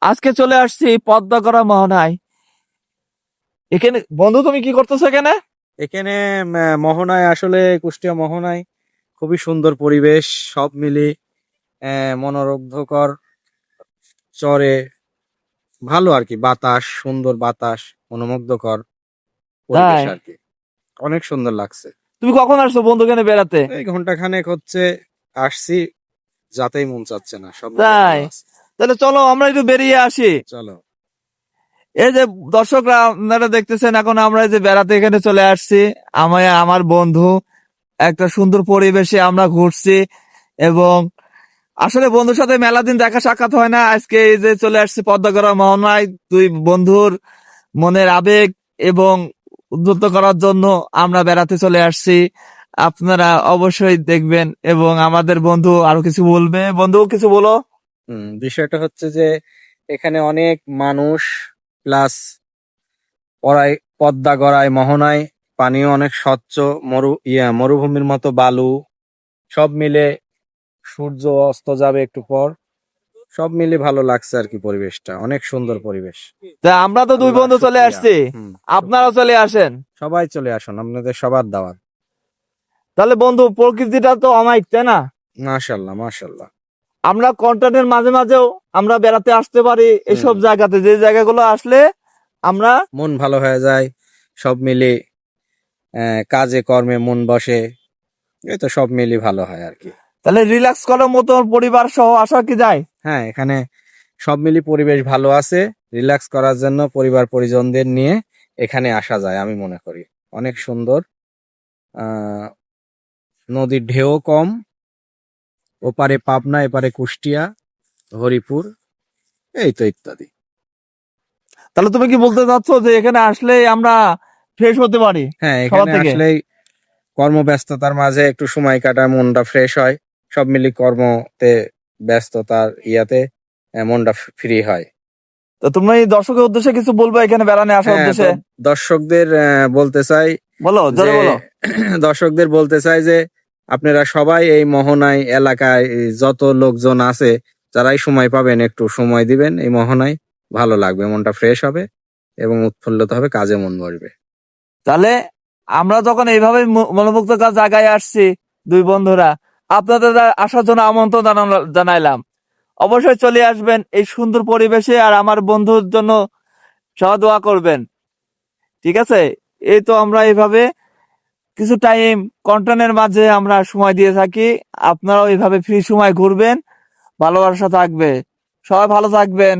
আজকে চলে আসছি পদ্মাগড়া মোহনায়। এখানে বন্ধু তুমি কি করতেছো এখানে? এখানে মোহনায় আসলে কুষ্টিয়া মোহনায় খুবই সুন্দর পরিবেশ, সব মিলে মনোরুগ্ধকর চরে ভালো আর কি, বাতাস সুন্দর, বাতাস মনোমুগ্ধকর পরিবেশ তাই আর কি, অনেক সুন্দর লাগছে। তুমি কখন আসছো বন্ধু এখানে বেড়াতে? এই ঘন্টা খানেক হচ্ছে আসছি, যাতেই মন চাচ্ছে না, সব মিলে তাই ভালো আছে। তাহলে চলো আমরা একটু বেরিয়ে আসি। চলো। এই যে দর্শকরা আপনারা দেখতেছেন, এখন আমরা এই যে বেড়াতে এখানে চলে আসছি। আমি আমার বন্ধু একটা সুন্দর পরিবেশে আমরা ঘুরছি, এবং আসলে বন্ধুর সাথে মেলা দিন দেখা সাক্ষাৎ হয় না। আজকে এই যে চলে আসছি পদ্মাগড়া মোহনায়, দুই বন্ধুর মনের আবেগ এবং উদ্বুদ্ধ করার জন্য আমরা বেড়াতে চলে আসছি। আপনারা অবশ্যই দেখবেন এবং আমাদের বন্ধু আরো কিছু বলবে। বন্ধু কিছু বলো। বিষয়টা হচ্ছে যে এখানে অনেক মানুষ, প্লাস পদ্মা গড়ায় মোহনায় পানিও অনেক স্বচ্ছ, মরুভূমির মতো বালু, সব মিলে সূর্য অস্ত যাবে একটু পর, সব মিলে ভালো লাগছে আর কি, পরিবেশটা অনেক সুন্দর পরিবেশ। তা আমরা তো দুই আল্লাহ বন্ধু চলে শুক্রিয়া। আসছি, আপনারাও চলে আসেন। সবাই চলে আসুন, আপনাদের সবার দাওয়াত। তাহলে বন্ধু প্রকৃতিটা তো অমায়িক, তাই না? মাশাল্লাহ মাশাল্লাহ। আমরা কন্টেন্টের মাঝে মাঝেও আমরা বেড়াতে আসতে পারি এসব জায়গাতে, যে জায়গাগুলো আসলে আমরা মন ভালো হয়ে যায়, সব মিলে কাজে কর্মে মন বসে, এই তো সব মিলে ভালো হয় আর কি। তাহলে রিল্যাক্স করার মতো পরিবার সহ আসা কি যায়? হ্যাঁ, এখানে সব মিলি পরিবেশ ভালো আছে, রিল্যাক্স করার জন্য পরিবার পরিজনদের নিয়ে এখানে আসা যায় আমি মনে করি। অনেক সুন্দর, নদীর ঢেউ কম, ওপারে পাবনা, এপারে কুষ্টিয়া, হরিপুর, এই তো ইত্যাদি। তাহলে তুমি কি বলতে চাচ্ছ যে এখানে আসলে আমরা ফ্রেশ হতে পারি হ্যাঁ, সবার এখানে থেকে? আসলেই কর্মব্যস্ততার মাঝে একটু সময় কাটায় মনটা ফ্রেশ হয়, সব মিলি কর্মতে ব্যস্ততার ইয়াতে মনটা ফ্রি হয়। তো তুমি এই দর্শকের উদ্দেশ্যে কিছু বলবো এখানে বেড়াতে আসার হ্যাঁ, উদ্দেশ্যে? তো দর্শকদের বলতে চাই বলো, জোরে যে বলো। দর্শকদের বলতে চাই যে আপনারা সবাই এই মোহনায় এলাকায় যত লোকজন আছে, যারাই সময় পাবেন একটু সময় দিবেন এই মোহনায়, ভালো লাগবে, মনটা ফ্রেশ হবে এবং উৎফুল্লিত হবে, কাজে মন বসবে। তাহলে আমরা যখন এইভাবে মনোমুগ্ধকর জায়গায় আসছি দুই বন্ধুরা, আপনাদের আসার জন্য আমন্ত্রণ জানাইলাম। অবশ্যই চলে আসবেন এই সুন্দর পরিবেশে, আর আমার বন্ধুর জন্য সহ দোয়া করবেন। ঠিক আছে? এই তো আমরা এইভাবে কিছু টাইম কন্টেন্টের মাঝে আমরা সময় দিয়ে থাকি। আপনারাও এইভাবে ফ্রি সময় ঘুরবেন, ভালোবাসা থাকবে। সবাই ভালো থাকবেন।